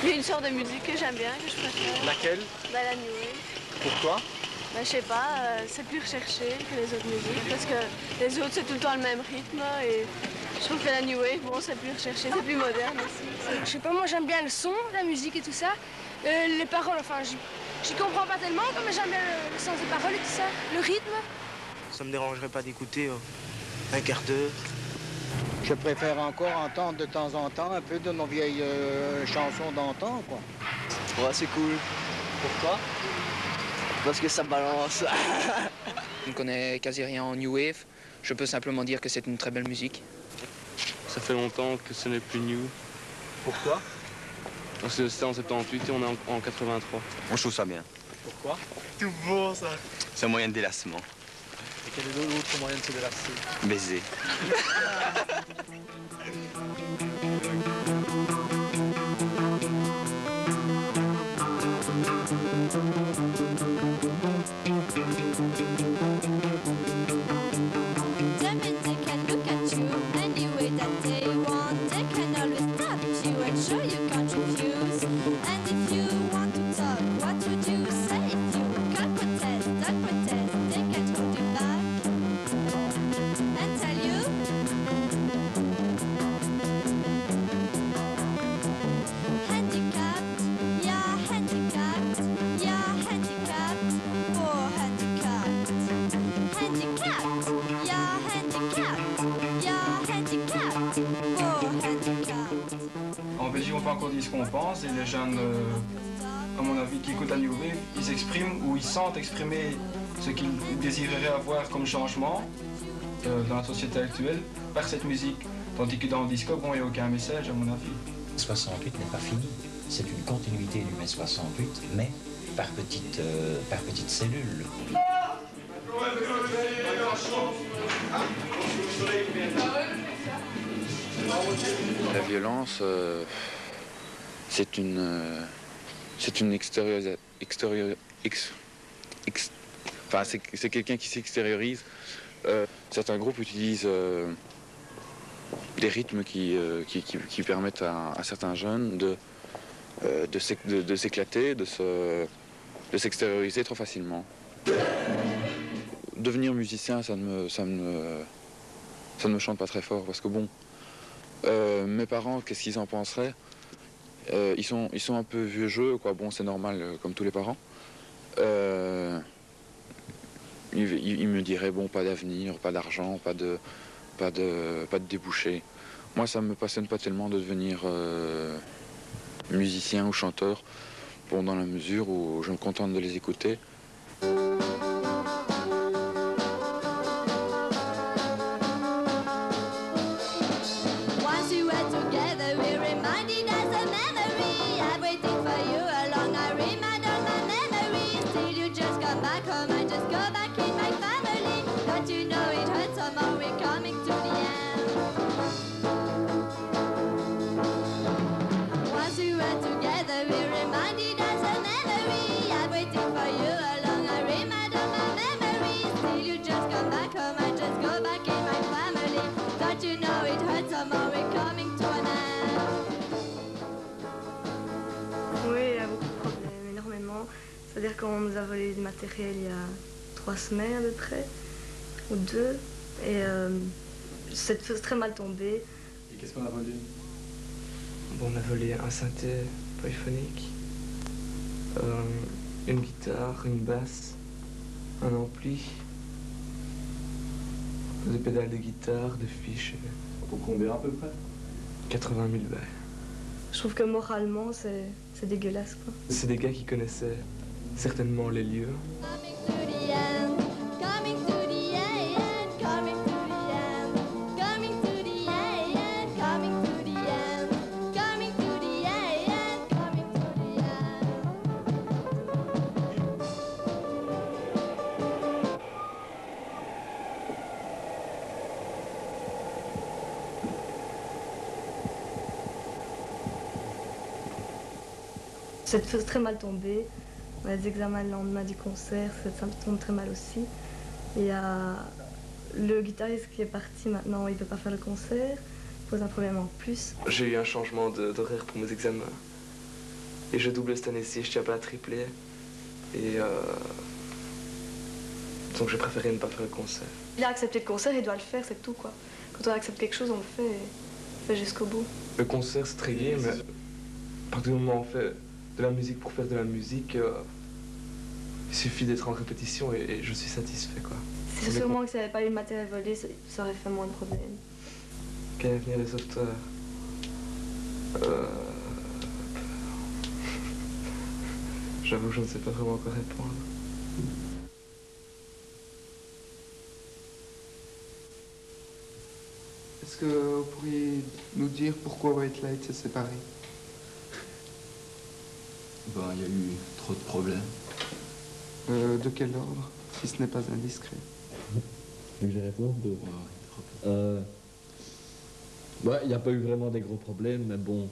Il y a une sorte de musique que j'aime bien, que je préfère. Laquelle? Bah, la New Wave. Pourquoi? Bah, je sais pas, c'est plus recherché que les autres musiques parce que les autres c'est tout le temps le même rythme et je trouve que la New Wave, bon, c'est plus recherché, c'est plus moderne aussi. Je sais pas, moi j'aime bien le son, la musique et tout ça. Les paroles, enfin, j'y comprends pas tellement, mais j'aime bien le sens des paroles et tout ça, le rythme. Ça me dérangerait pas d'écouter un quart d'heure. Je préfère encore entendre de temps en temps un peu de nos vieilles chansons d'antan, quoi. Ouais, c'est cool. Pourquoi? Parce que ça balance. Je ne connais quasi rien en New Wave. Je peux simplement dire que c'est une très belle musique. Ça fait longtemps que ce n'est plus New. Pourquoi? Parce que c'était en 78 et on est en 83. Moi, je trouve ça bien. Pourquoi? Tout bon, ça. C'est un moyen de délassement. Et quel est l'autre moyen de se délasser? Baiser. En Belgique, on peut encore dire ce qu'on pense et les jeunes, à mon avis, qui écoutent la New Wave, ils expriment ou ils sentent exprimer ce qu'ils désireraient avoir comme changement dans la société actuelle par cette musique. Tandis que dans le disco, bon, il n'y a aucun message, à mon avis. 68 n'est pas fini. C'est une continuité du mai 68, mais par petites cellules. La violence, c'est une enfin, c'est quelqu'un qui s'extériorise. Certains groupes utilisent des rythmes qui permettent à certains jeunes de s'éclater, de s'extérioriser trop facilement. Devenir musicien, ça ne me chante pas très fort parce que bon, mes parents, qu'est-ce qu'ils en penseraient? Ils sont un peu vieux jeu, quoi. Bon, c'est normal, comme tous les parents. Ils me diraient bon, pas d'avenir, pas d'argent, pas de débouchés. Moi, ça me passionne pas tellement de devenir musicien ou chanteur. Bon, dans la mesure où je me contente de les écouter. Oui, il y a beaucoup de problèmes, énormément. C'est-à-dire qu'on nous a volé du matériel il y a 3 semaines à peu près, ou 2, et c'est très mal tombé. Et qu'est-ce qu'on a volé? Bon, on a volé un synthé polyphonique, une guitare, une basse, un ampli, des pédales de guitare, des fiches. Pour combien à peu près? 80 000 balles. Je trouve que moralement, c'est dégueulasse, quoi. C'est des gars qui connaissaient certainement les lieux. C'est très mal tombé. On a des examens le lendemain du concert, ça tombe très mal aussi. Il y a le guitariste qui est parti maintenant, il ne peut pas faire le concert, il pose un problème en plus. J'ai eu un changement d'horaire pour mes examens. Et je double cette année-ci, je tiens pas à tripler. Et donc j'ai préféré ne pas faire le concert. Il a accepté le concert, il doit le faire, c'est tout quoi. Quand on accepte quelque chose, on le fait et on fait jusqu'au bout. Le concert c'est très gai, mais à partir du moment où on fait de la musique pour faire de la musique, il suffit d'être en répétition et je suis satisfait quoi. C'est sûrement que ça n'avait pas eu le matériel volé, ça aurait fait moins de problèmes. Quand venir les auteurs, j'avoue, je ne sais pas vraiment quoi répondre. Est-ce que vous pourriez nous dire pourquoi White Light s'est séparé? Ben, il y a eu trop de problèmes. De quel ordre, si ce n'est pas indiscret? Je vais répondre. Il n'y a pas eu vraiment des gros problèmes, mais bon.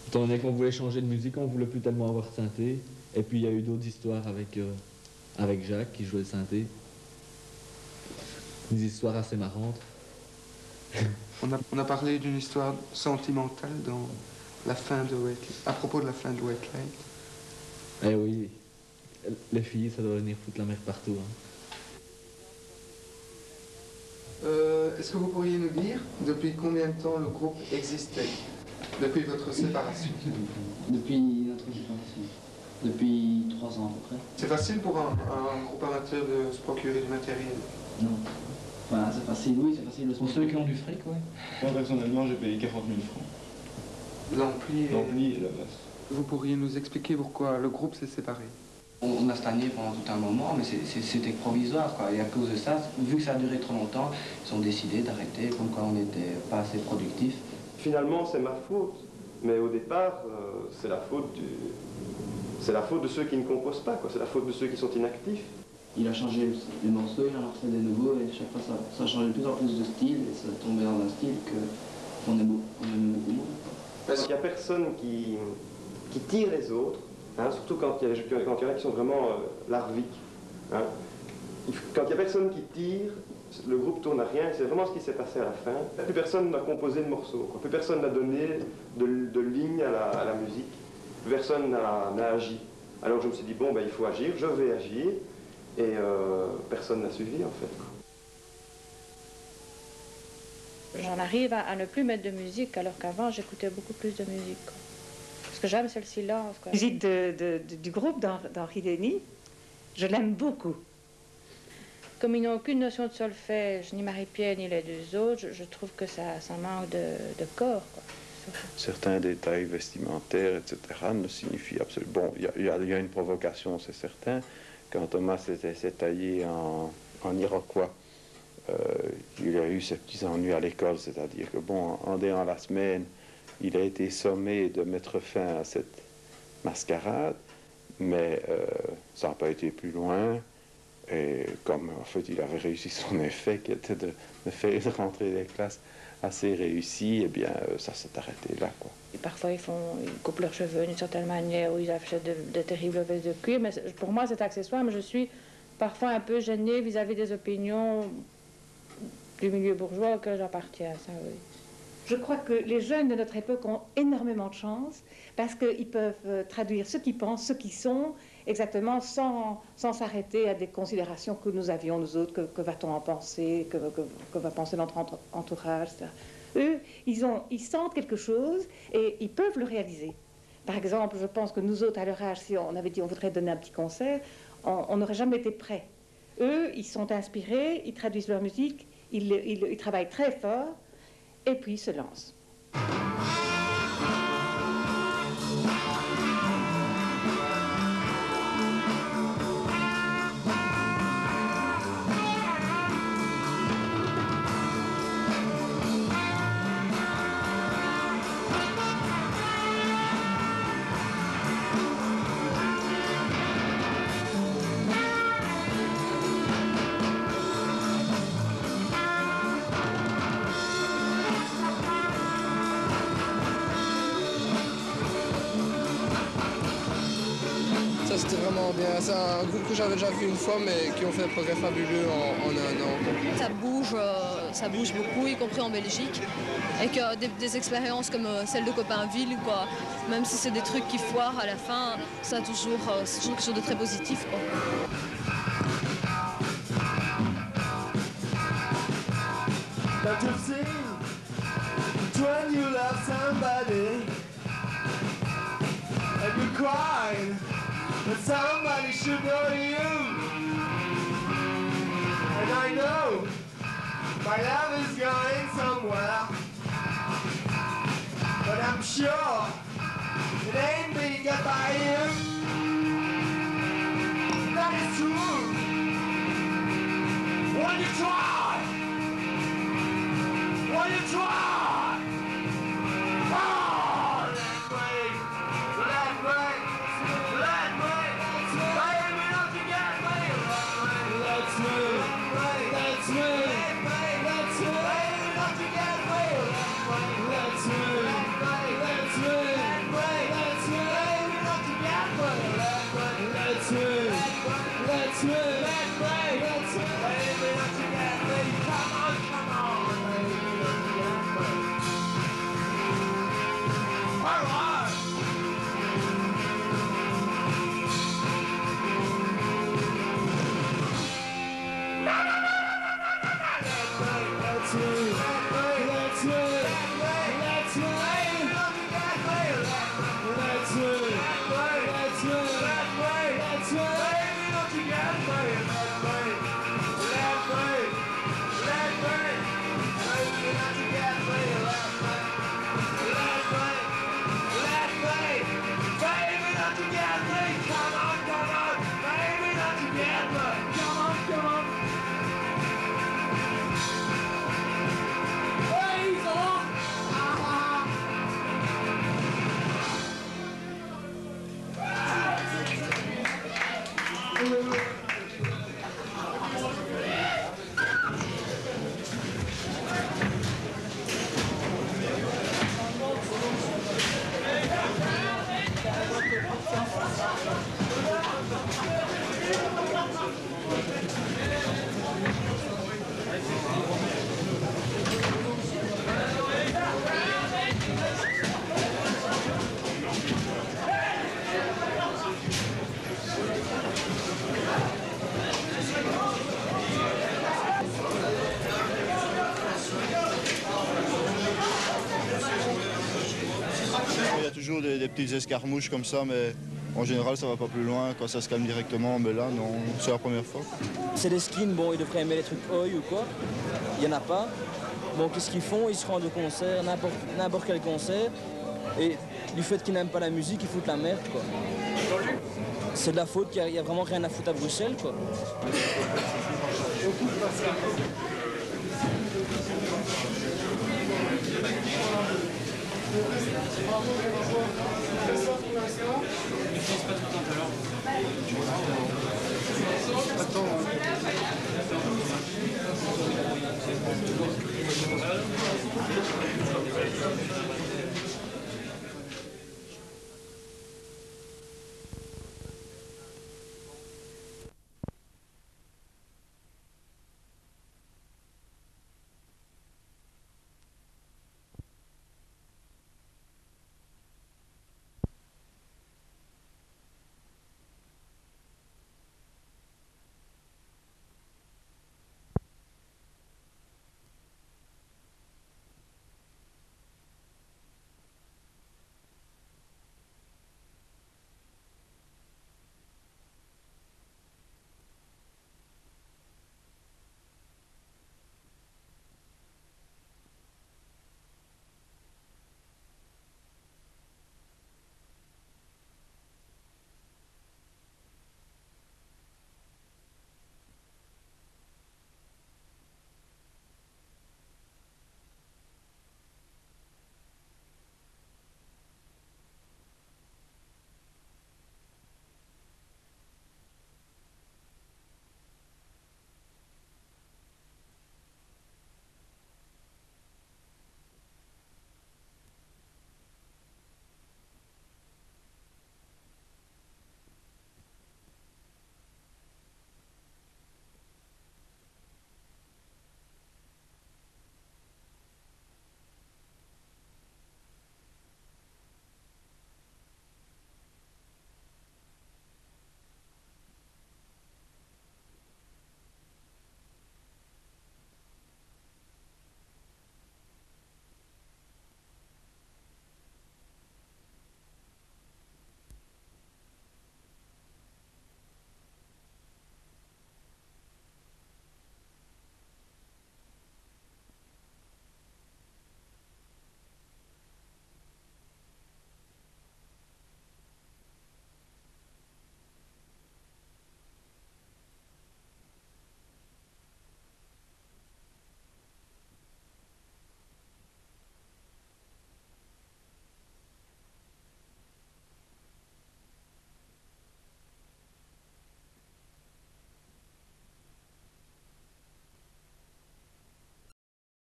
Étant donné qu'on voulait changer de musique, on ne voulait plus tellement avoir de synthé. Et puis il y a eu d'autres histoires avec Jacques qui jouait le synthé. Des histoires assez marrantes. On a parlé d'une histoire sentimentale dans la fin de White Light, à propos de la fin de White Light. Eh oui, les filles, ça doit venir foutre la mer partout. Hein. Est-ce que vous pourriez nous dire depuis combien de temps le groupe existait? Depuis votre séparation? Depuis notre séparation. Depuis 3 ans à peu près. C'est facile pour un groupe amateur de se procurer du matériel? Non. Enfin, c'est facile, oui, c'est facile. Pour ceux qui ont du fric, oui. Moi, personnellement, j'ai payé 40 000 francs. L'ampli et la basse. Vous pourriez nous expliquer pourquoi le groupe s'est séparé? On a stagné pendant tout un moment, mais c'était provisoire, quoi. Et à cause de ça, vu que ça a duré trop longtemps, ils ont décidé d'arrêter, comme quoi on n'était pas assez productifs. Finalement, c'est ma faute. Mais au départ, c'est la faute de ceux qui ne composent pas, quoi. C'est la faute de ceux qui sont inactifs. Il a changé les morceaux, il en a refait des nouveaux, et chaque fois ça changeait de plus en plus de style, et ça tombait dans un style qu'on aime beaucoup moins. Parce qu'il n'y a personne qui tire les autres, hein, surtout quand il y en a qui sont vraiment larviques. Hein. Quand il n'y a personne qui tire, le groupe tourne à rien, et c'est vraiment ce qui s'est passé à la fin. Plus personne n'a composé de morceaux, quoi. Plus personne n'a donné de ligne à la musique, plus personne n'a agi. Alors je me suis dit, bon, ben, il faut agir, je vais agir, et personne n'a suivi en fait. J'en arrive à ne plus mettre de musique, alors qu'avant j'écoutais beaucoup plus de musique. Quoi. Ce que j'aime, c'est le silence. La musique du groupe d'Henri Denis, je l'aime beaucoup. Comme ils n'ont aucune notion de solfège, ni Marie-Pierre ni les deux autres, je trouve que ça manque de corps. Quoi. Certains détails vestimentaires, etc., ne signifient absolument... Bon, il y a une provocation, c'est certain. Quand Thomas s'est taillé en Iroquois, il a eu ses petits ennuis à l'école, c'est-à-dire que, bon, en déant la semaine, il a été sommé de mettre fin à cette mascarade, mais ça n'a pas été plus loin. Et comme, en fait, il avait réussi son effet, qui était de faire une rentrée des classes assez réussie, eh bien, ça s'est arrêté là, quoi. Et parfois, ils coupent leurs cheveux d'une certaine manière, ou ils achètent de terribles vestes de cuir, mais pour moi, c'est accessoire, mais je suis parfois un peu gênée vis-à-vis des opinions du milieu bourgeois auquel j'appartiens, ça, oui. Je crois que les jeunes de notre époque ont énormément de chance parce qu'ils peuvent traduire ce qu'ils pensent, ce qu'ils sont, exactement sans s'arrêter à des considérations que nous avions, nous autres, que va-t-on en penser, que va penser notre entourage, etc. Eux, ils sentent quelque chose et ils peuvent le réaliser. Par exemple, je pense que nous autres, à leur âge, si on avait dit on voudrait donner un petit concert, on n'aurait jamais été prêts. Eux, ils sont inspirés, ils traduisent leur musique, ils travaillent très fort, et puis ils se lancent. c'était vraiment bien. C'est un groupe que j'avais déjà vu une fois, mais qui ont fait un progrès fabuleux en un an. Ça bouge beaucoup, y compris en Belgique. Et que des expériences comme celle de Copainville, quoi, même si c'est des trucs qui foirent à la fin, c'est toujours quelque chose de très positif, quoi. Don't you see when you love somebody and you cry that somebody should know you? And I know my love is going somewhere, but I'm sure it ain't being got by you. That is true. When you try. When you try! Oh, let me, baby, don't you get me? Let me, baby, don't you get me? Let me, come on. Il y a toujours des petites escarmouches comme ça, mais en général ça va pas plus loin, quand ça se calme directement, mais là non, c'est la première fois. C'est des skins, bon ils devraient aimer les trucs oi ou quoi, il n'y en a pas. Bon qu'est-ce qu'ils font? Ils se rendent au concert, n'importe quel concert, et du fait qu'ils n'aiment pas la musique, ils foutent la merde quoi. C'est de la faute, il n'y a vraiment rien à foutre à Bruxelles quoi. Attends.